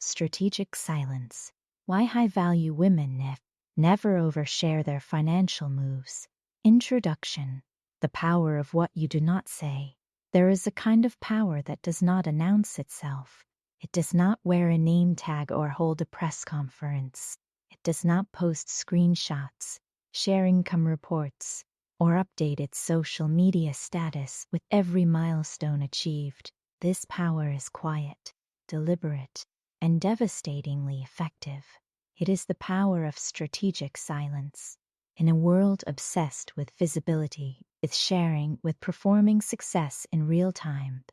Strategic silence. Why high-value women never overshare their financial moves. Introduction. The power of what you do not say. There is a kind of power that does not announce itself. It does not wear a name tag or hold a press conference. It does not post screenshots, share income reports, or update its social media status with every milestone achieved. This power is quiet, deliberate, and devastatingly effective. It is the power of strategic silence. In a world obsessed with visibility, with sharing, with performing success in real time,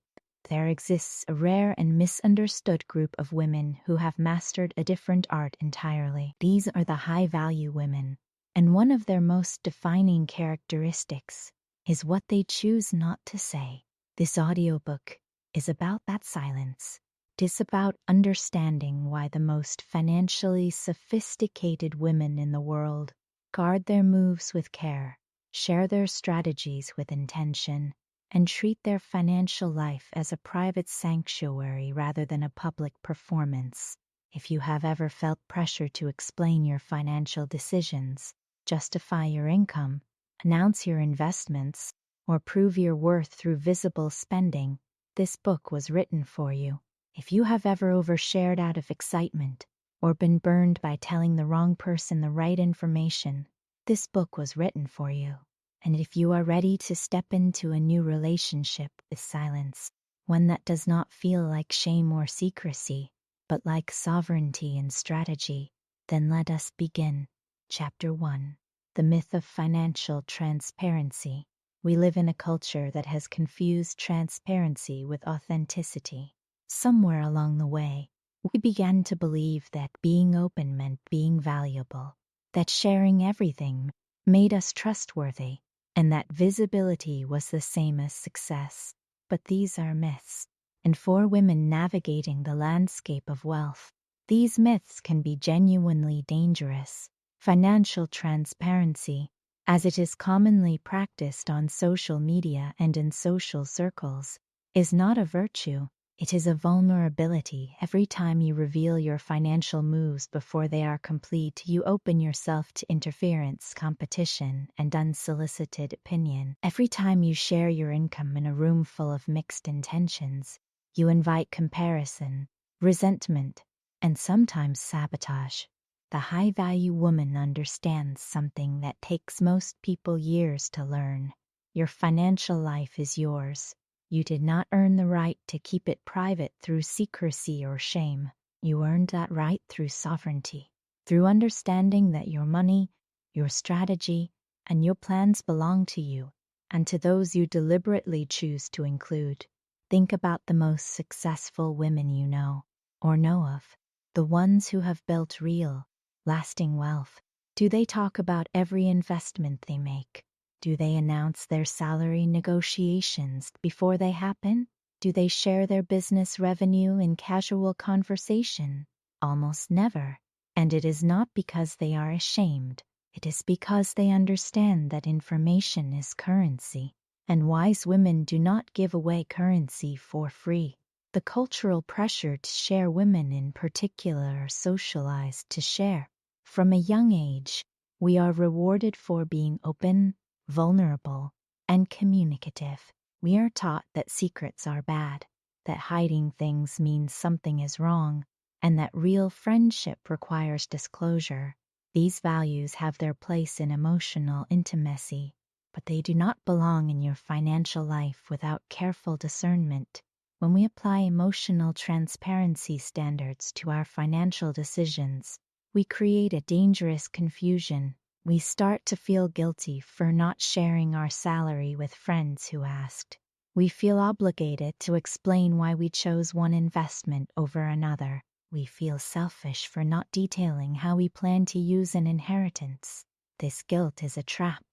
there exists a rare and misunderstood group of women who have mastered a different art entirely. These are the high-value women, and one of their most defining characteristics is what they choose not to say. This audiobook is about that silence. It is about understanding why the most financially sophisticated women in the world guard their moves with care, share their strategies with intention, and treat their financial life as a private sanctuary rather than a public performance. If you have ever felt pressure to explain your financial decisions, justify your income, announce your investments, or prove your worth through visible spending, this book was written for you. If you have ever overshared out of excitement, or been burned by telling the wrong person the right information, this book was written for you. And if you are ready to step into a new relationship with silence, one that does not feel like shame or secrecy, but like sovereignty and strategy, then let us begin. Chapter 1. The Myth of Financial Transparency. We live in a culture that has confused transparency with authenticity. Somewhere along the way, we began to believe that being open meant being valuable, that sharing everything made us trustworthy, and that visibility was the same as success. But these are myths, and for women navigating the landscape of wealth, these myths can be genuinely dangerous. Financial transparency, as it is commonly practiced on social media and in social circles, is not a virtue. It is a vulnerability. Every time you reveal your financial moves before they are complete, you open yourself to interference, competition, and unsolicited opinion. Every time you share your income in a room full of mixed intentions, you invite comparison, resentment, and sometimes sabotage. The high-value woman understands something that takes most people years to learn. Your financial life is yours. You did not earn the right to keep it private through secrecy or shame. You earned that right through sovereignty, through understanding that your money, your strategy, and your plans belong to you, and to those you deliberately choose to include. Think about the most successful women you know, or know of, the ones who have built real, lasting wealth. Do they talk about every investment they make? Do they announce their salary negotiations before they happen? Do they share their business revenue in casual conversation? Almost never. And it is not because they are ashamed. It is because they understand that information is currency, and wise women do not give away currency for free. The cultural pressure to share, women in particular are socialized to share. From a young age, we are rewarded for being open, vulnerable, and communicative. We are taught that secrets are bad, that hiding things means something is wrong, and that real friendship requires disclosure. These values have their place in emotional intimacy, but they do not belong in your financial life without careful discernment. When we apply emotional transparency standards to our financial decisions, we create a dangerous confusion. We start to feel guilty for not sharing our salary with friends who asked. We feel obligated to explain why we chose one investment over another. We feel selfish for not detailing how we plan to use an inheritance. This guilt is a trap,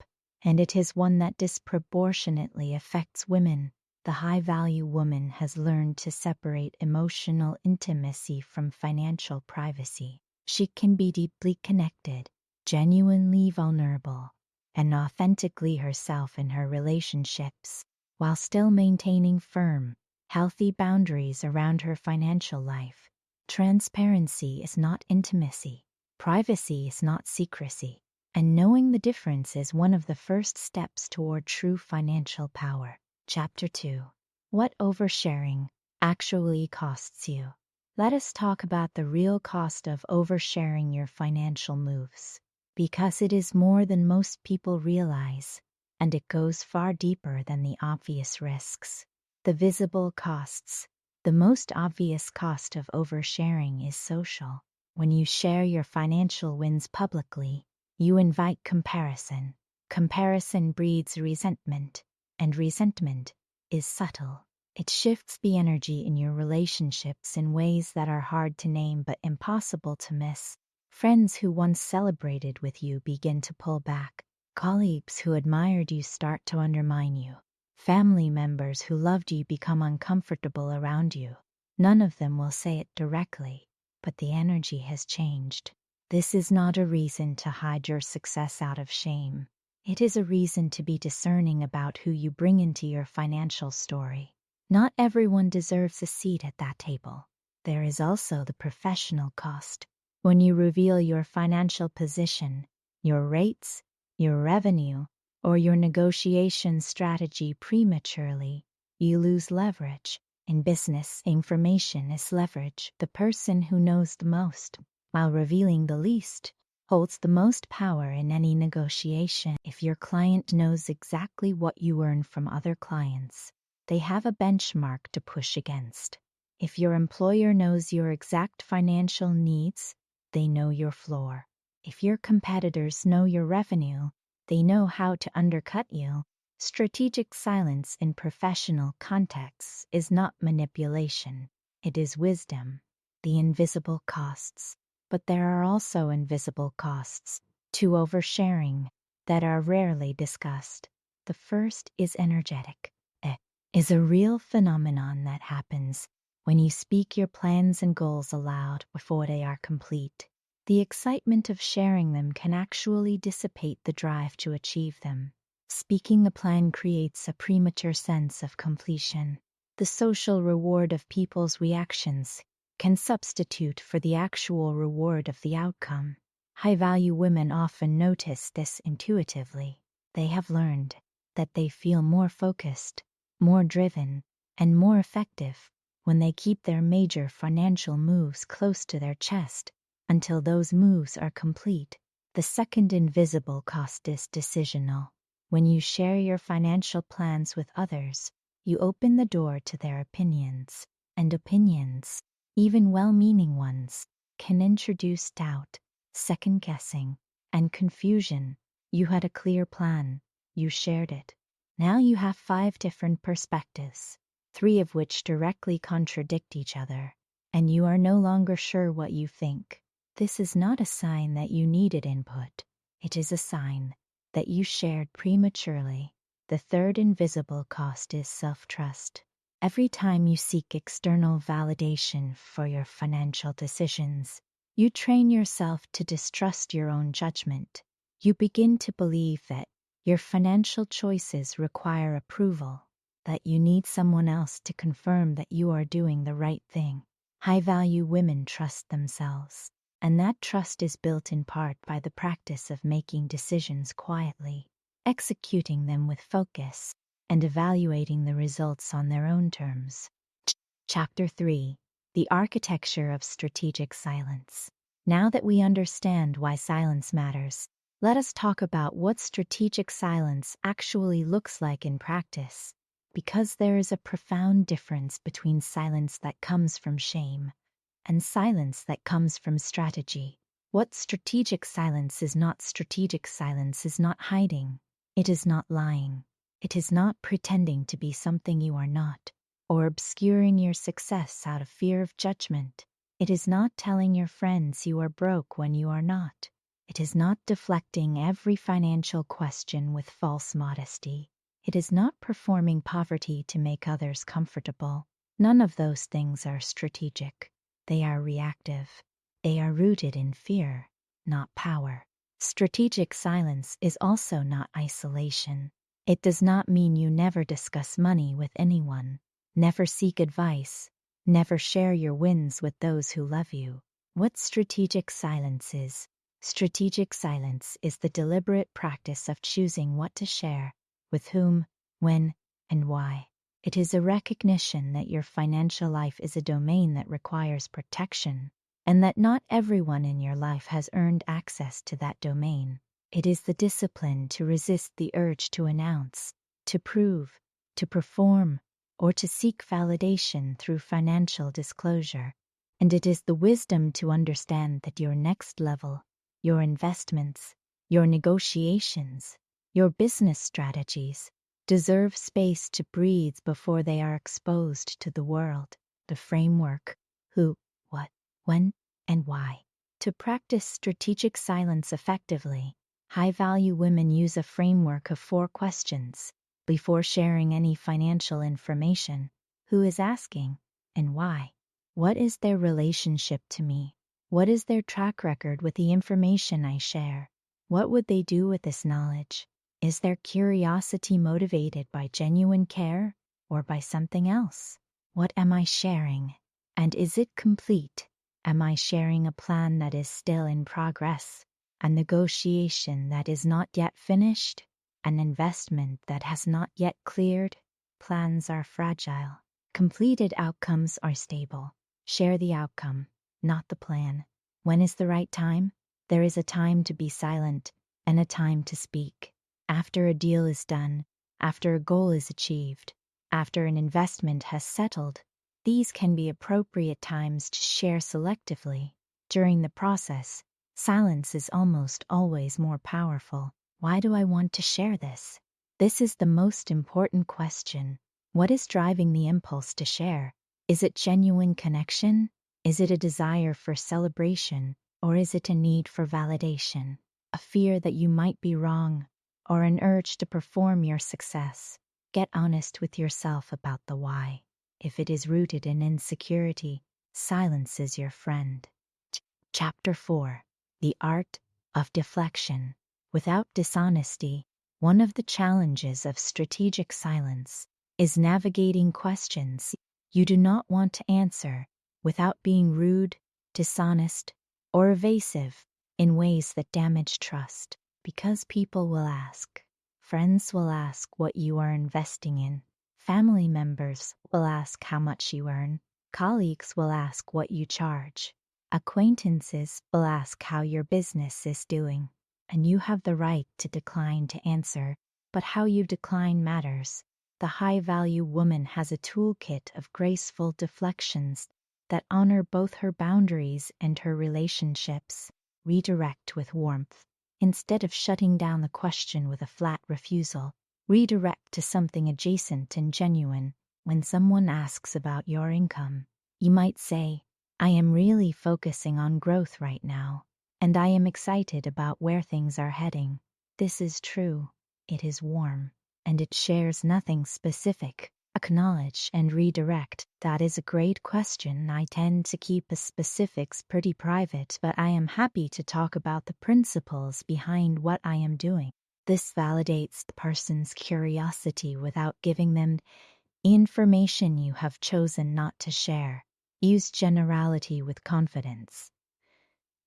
and it is one that disproportionately affects women. The high-value woman has learned to separate emotional intimacy from financial privacy. She can be deeply connected, genuinely vulnerable, and authentically herself in her relationships, while still maintaining firm, healthy boundaries around her financial life. Transparency is not intimacy. Privacy is not secrecy. And knowing the difference is one of the first steps toward true financial power. Chapter 2. What oversharing actually costs you. Let us talk about the real cost of oversharing your financial moves, because it is more than most people realize, and it goes far deeper than the obvious risks. The visible costs. The most obvious cost of oversharing is social. When you share your financial wins publicly, you invite comparison. Comparison breeds resentment, and resentment is subtle. It shifts the energy in your relationships in ways that are hard to name but impossible to miss. Friends who once celebrated with you begin to pull back. Colleagues who admired you start to undermine you. Family members who loved you become uncomfortable around you. None of them will say it directly, but the energy has changed. This is not a reason to hide your success out of shame. It is a reason to be discerning about who you bring into your financial story. Not everyone deserves a seat at that table. There is also the professional cost. When you reveal your financial position, your rates, your revenue, or your negotiation strategy prematurely, you lose leverage. In business, information is leverage. The person who knows the most, while revealing the least, holds the most power in any negotiation. If your client knows exactly what you earn from other clients, they have a benchmark to push against. If your employer knows your exact financial needs, they know your floor. If your competitors know your revenue, they know how to undercut you. Strategic silence in professional contexts is not manipulation, it is wisdom. The invisible costs. But there are also invisible costs to oversharing that are rarely discussed. The first is energetic. Is a real phenomenon that happens when you speak your plans and goals aloud before they are complete. The excitement of sharing them can actually dissipate the drive to achieve them. Speaking the plan creates a premature sense of completion. The social reward of people's reactions can substitute for the actual reward of the outcome. High-value women often notice this intuitively. They have learned that they feel more focused, more driven, and more effective when they keep their major financial moves close to their chest until those moves are complete. The second invisible cost is decisional. When you share your financial plans with others, you open the door to their opinions, and opinions, even well-meaning ones, can introduce doubt, second-guessing, and confusion. You had a clear plan. You shared it. Now you have 5 different perspectives, 3 of which directly contradict each other, and you are no longer sure what you think. This is not a sign that you needed input. It is a sign that you shared prematurely. The third invisible cost is self-trust. Every time you seek external validation for your financial decisions, you train yourself to distrust your own judgment. You begin to believe that your financial choices require approval, that you need someone else to confirm that you are doing the right thing. High-value women trust themselves, and that trust is built in part by the practice of making decisions quietly, executing them with focus, and evaluating the results on their own terms. Chapter 3. The Architecture of Strategic Silence. Now that we understand why silence matters, let us talk about what strategic silence actually looks like in practice, because there is a profound difference between silence that comes from shame and silence that comes from strategy. What strategic silence is not hiding. It is not lying. It is not pretending to be something you are not, or obscuring your success out of fear of judgment. It is not telling your friends you are broke when you are not. It is not deflecting every financial question with false modesty. It is not performing poverty to make others comfortable. None of those things are strategic. They are reactive. They are rooted in fear, not power. Strategic silence is also not isolation. It does not mean you never discuss money with anyone, never seek advice, Never share your wins with those who love you. What strategic silence is? Strategic silence is the deliberate practice of choosing what to share, with whom, when, and why. It is a recognition that your financial life is a domain that requires protection, and that not everyone in your life has earned access to that domain. It is the discipline to resist the urge to announce, to prove, to perform, or to seek validation through financial disclosure. And it is the wisdom to understand that your next level, your investments, your negotiations, your business strategies deserve space to breathe before they are exposed to the world. The framework: who, what, when, and why. To practice strategic silence effectively, high-value women use a framework of 4 questions before sharing any financial information. Who is asking, and why? What is their relationship to me? What is their track record with the information I share? What would they do with this knowledge? Is their curiosity motivated by genuine care or by something else? What am I sharing? And is it complete? Am I sharing a plan that is still in progress? A negotiation that is not yet finished? An investment that has not yet cleared? Plans are fragile. Completed outcomes are stable. Share the outcome, not the plan. When is the right time? There is a time to be silent and a time to speak. After a deal is done, after a goal is achieved, after an investment has settled, these can be appropriate times to share selectively. During the process, silence is almost always more powerful. Why do I want to share this? This is the most important question. What is driving the impulse to share? Is it genuine connection? Is it a desire for celebration? Or is it a need for validation? A fear that you might be wrong? Or an urge to perform your success? Get honest with yourself about the why. If it is rooted in insecurity, silence is your friend. Chapter 4: The Art of Deflection. Without dishonesty, one of the challenges of strategic silence is navigating questions you do not want to answer without being rude, dishonest, or evasive in ways that damage trust. Because people will ask. Friends will ask what you are investing in. Family members will ask how much you earn. Colleagues will ask what you charge. Acquaintances will ask how your business is doing. And you have the right to decline to answer, but how you decline matters. The high-value woman has a toolkit of graceful deflections that honor both her boundaries and her relationships. Redirect with warmth. Instead of shutting down the question with a flat refusal, redirect to something adjacent and genuine. When someone asks about your income, you might say, I am really focusing on growth right now, and I am excited about where things are heading. This is true. It is warm, and it shares nothing specific. Acknowledge and redirect. That is a great question. I tend to keep the specifics pretty private, but I am happy to talk about the principles behind what I am doing. This validates the person's curiosity without giving them information you have chosen not to share. Use generality with confidence.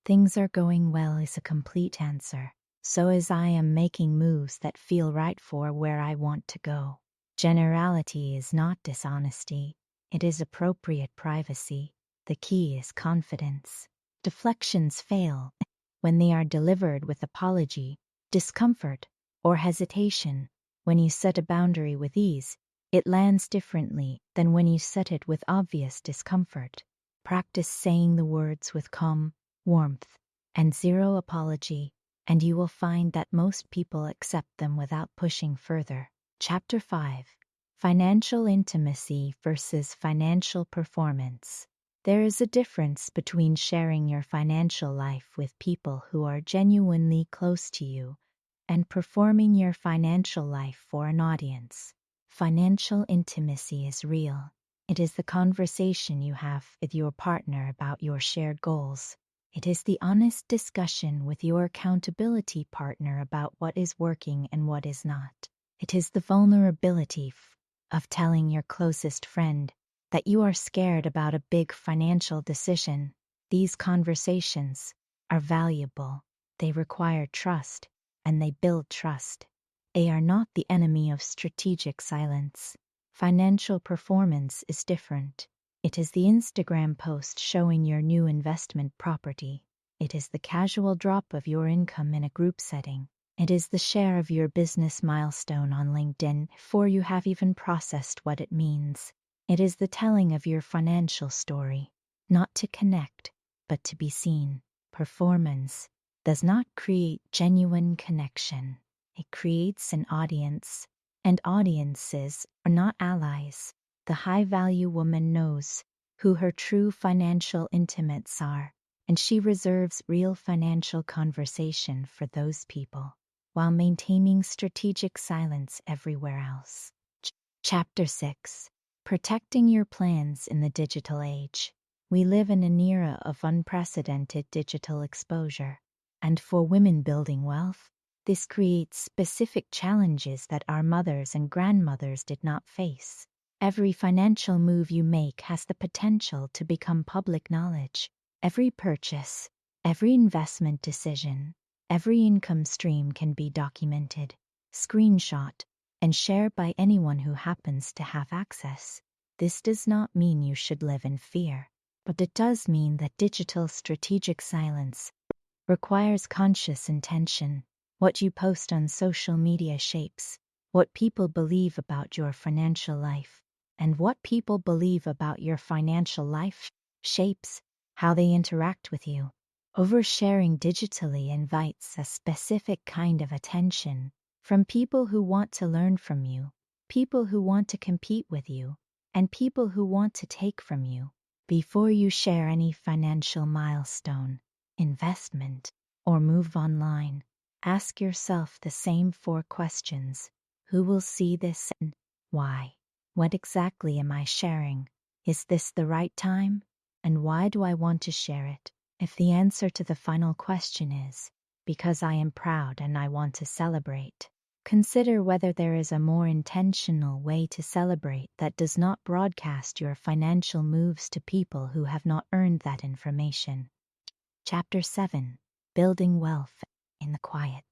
Things are going well is a complete answer. So as I am making moves that feel right for where I want to go. Generality is not dishonesty. It is appropriate privacy. The key is confidence. Deflections fail when they are delivered with apology, discomfort, or hesitation. When you set a boundary with ease, it lands differently than when you set it with obvious discomfort. Practice saying the words with calm, warmth, and zero apology, and you will find that most people accept them without pushing further. Chapter 5: Financial Intimacy versus Financial Performance. There is a difference between sharing your financial life with people who are genuinely close to you and performing your financial life for an audience. Financial intimacy is real. It is the conversation you have with your partner about your shared goals. It is the honest discussion with your accountability partner about what is working and what is not. It is the vulnerability of telling your closest friend, that you are scared about a big financial decision. These conversations are valuable. They require trust, and they build trust. They are not the enemy of strategic silence. Financial performance is different. It is the Instagram post showing your new investment property. It is the casual drop of your income in a group setting. It is the share of your business milestone on LinkedIn before you have even processed what it means. It is the telling of your financial story, not to connect, but to be seen. Performance does not create genuine connection. It creates an audience, and audiences are not allies. The high-value woman knows who her true financial intimates are, and she reserves real financial conversation for those people, while maintaining strategic silence everywhere else. Chapter 6. Protecting your plans in the digital age. We live in an era of unprecedented digital exposure, and for women building wealth, this creates specific challenges that our mothers and grandmothers did not face. Every financial move you make has the potential to become public knowledge. Every purchase, every investment decision, every income stream can be documented, screenshot, and shared by anyone who happens to have access. This does not mean you should live in fear, but it does mean that digital strategic silence requires conscious intention. What you post on social media shapes what people believe about your financial life, and what people believe about your financial life shapes how they interact with you. Oversharing digitally invites a specific kind of attention from people who want to learn from you, people who want to compete with you, and people who want to take from you. Before you share any financial milestone, investment, or move online, ask yourself the same 4 questions. Who will see this and why? What exactly am I sharing? Is this the right time? And why do I want to share it? If the answer to the final question is, because I am proud and I want to celebrate, consider whether there is a more intentional way to celebrate that does not broadcast your financial moves to people who have not earned that information. Chapter 7. Building Wealth in the Quiet.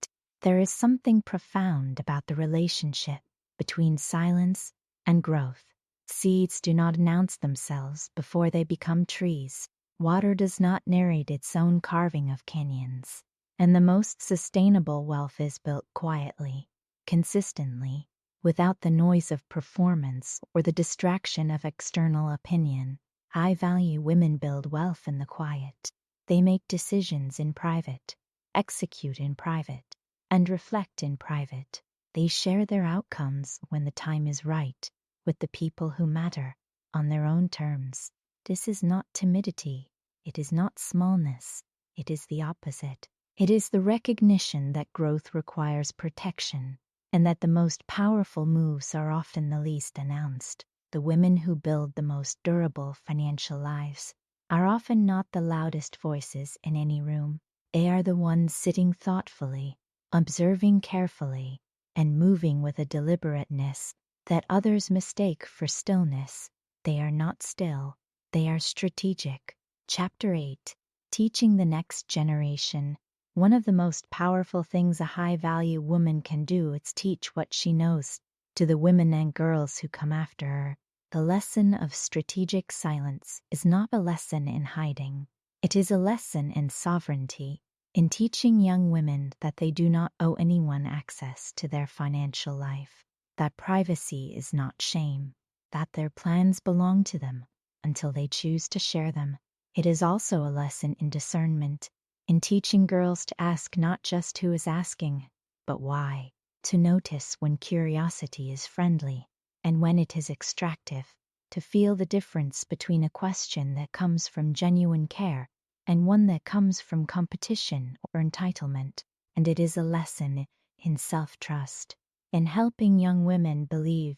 There is something profound about the relationship between silence and growth. Seeds do not announce themselves before they become trees. Water does not narrate its own carving of canyons. And the most sustainable wealth is built quietly, consistently, without the noise of performance or the distraction of external opinion. High-value women build wealth in the quiet. They make decisions in private, execute in private, and reflect in private. They share their outcomes when the time is right with the people who matter on their own terms. This is not timidity. It is not smallness. It is the opposite. It is the recognition that growth requires protection and that the most powerful moves are often the least announced. The women who build the most durable financial lives are often not the loudest voices in any room. They are the ones sitting thoughtfully, observing carefully, and moving with a deliberateness that others mistake for stillness. They are not still. They are strategic. Chapter 8. Teaching the Next Generation. One of the most powerful things a high-value woman can do is teach what she knows to the women and girls who come after her. The lesson of strategic silence is not a lesson in hiding. It is a lesson in sovereignty, in teaching young women that they do not owe anyone access to their financial life, that privacy is not shame, that their plans belong to them until they choose to share them. It is also a lesson in discernment, in teaching girls to ask not just who is asking, but why, to notice when curiosity is friendly and when it is extractive, to feel the difference between a question that comes from genuine care and one that comes from competition or entitlement. And it is a lesson in self-trust, in helping young women believe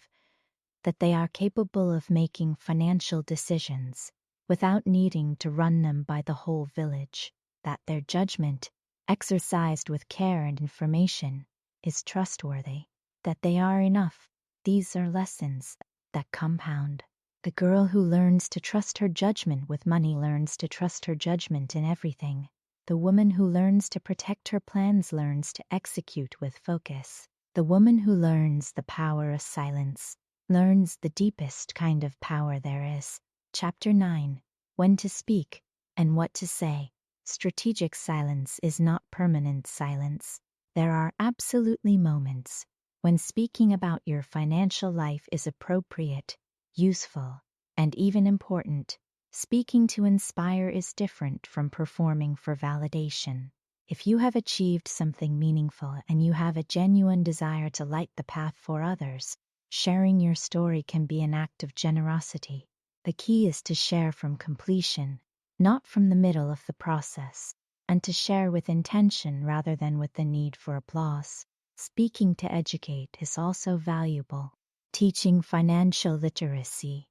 that they are capable of making financial decisions without needing to run them by the whole village, that their judgment, exercised with care and information, is trustworthy, that they are enough. These are lessons that compound. The girl who learns to trust her judgment with money learns to trust her judgment in everything. The woman who learns to protect her plans learns to execute with focus. The woman who learns the power of silence learns the deepest kind of power there is. Chapter 9. When to speak and what to say. Strategic silence is not permanent silence. There are absolutely moments when speaking about your financial life is appropriate, useful, and even important. Speaking to inspire is different from performing for validation. If you have achieved something meaningful and you have a genuine desire to light the path for others, sharing your story can be an act of generosity. The key is to share from completion, not from the middle of the process, and to share with intention rather than with the need for applause. Speaking to educate is also valuable. Teaching financial literacy,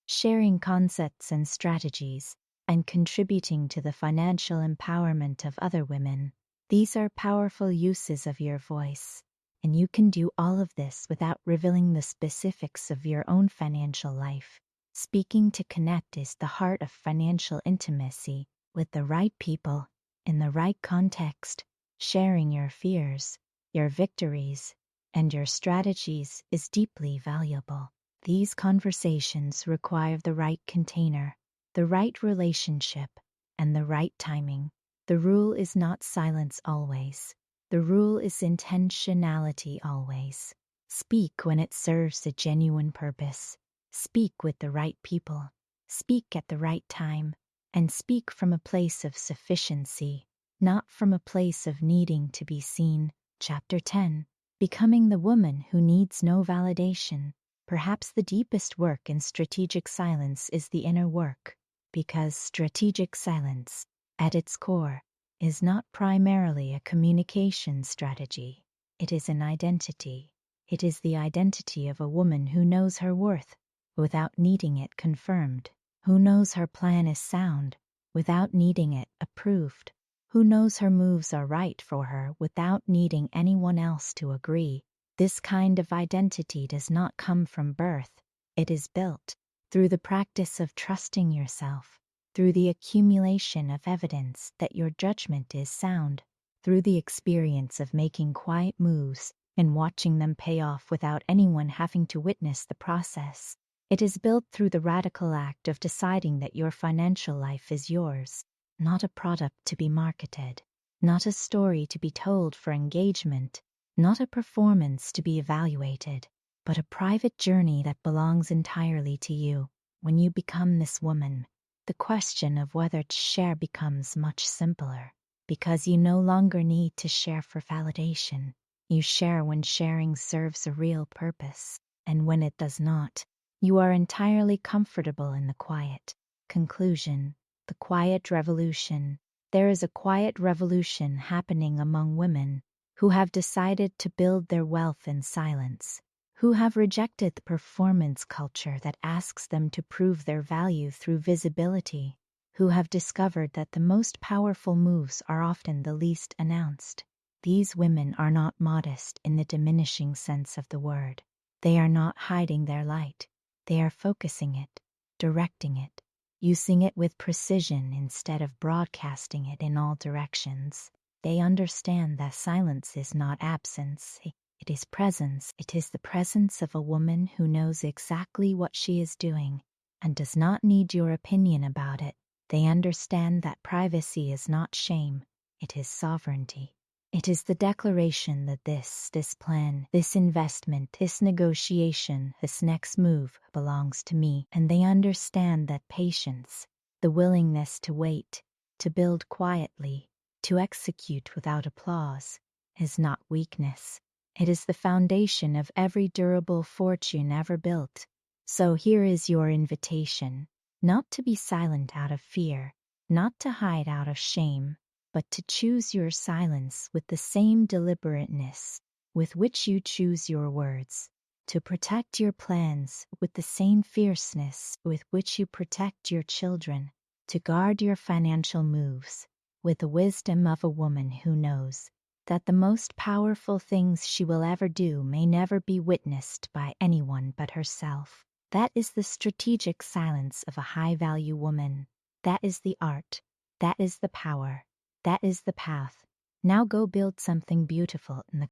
sharing concepts and strategies, and contributing to the financial empowerment of other women. These are powerful uses of your voice, and you can do all of this without revealing the specifics of your own financial life. Speaking to connect is the heart of financial intimacy with the right people in the right context. Sharing your fears, your victories, and your strategies is deeply valuable. These conversations require the right container, the right relationship, and the right timing. The rule is not silence always. The rule is intentionality always. Speak when it serves a genuine purpose. Speak with the right people. Speak at the right time. And speak from a place of sufficiency, not from a place of needing to be seen. Chapter 10. Becoming the woman who needs no validation. Perhaps the deepest work in strategic silence is the inner work, because strategic silence, at its core, is not primarily a communication strategy. It is an identity. It is the identity of a woman who knows her worth without needing it confirmed, who knows her plan is sound without needing it approved, who knows her moves are right for her without needing anyone else to agree. This kind of identity does not come from birth. It is built through the practice of trusting yourself, through the accumulation of evidence that your judgment is sound, through the experience of making quiet moves and watching them pay off without anyone having to witness the process. It is built through the radical act of deciding that your financial life is yours, not a product to be marketed, not a story to be told for engagement, not a performance to be evaluated, but a private journey that belongs entirely to you. When you become this woman, the question of whether to share becomes much simpler, because you no longer need to share for validation. You share when sharing serves a real purpose, and when it does not, you are entirely comfortable in the quiet. Conclusion. The quiet revolution. There is a quiet revolution happening among women who have decided to build their wealth in silence, who have rejected the performance culture that asks them to prove their value through visibility, who have discovered that the most powerful moves are often the least announced. These women are not modest in the diminishing sense of the word. They are not hiding their light. They are focusing it, directing it, using it with precision instead of broadcasting it in all directions. They understand that silence is not absence, it is presence. It is the presence of a woman who knows exactly what she is doing and does not need your opinion about it. They understand that privacy is not shame, it is sovereignty. It is the declaration that this plan, this investment, this negotiation, this next move belongs to me. And they understand that patience, the willingness to wait, to build quietly, to execute without applause, is not weakness. It is the foundation of every durable fortune ever built. So here is your invitation, not to be silent out of fear, not to hide out of shame, but to choose your silence with the same deliberateness with which you choose your words, to protect your plans with the same fierceness with which you protect your children, to guard your financial moves with the wisdom of a woman who knows that the most powerful things she will ever do may never be witnessed by anyone but herself. That is the strategic silence of a high-value woman. That is the art. That is the power. That is the path. Now go build something beautiful in the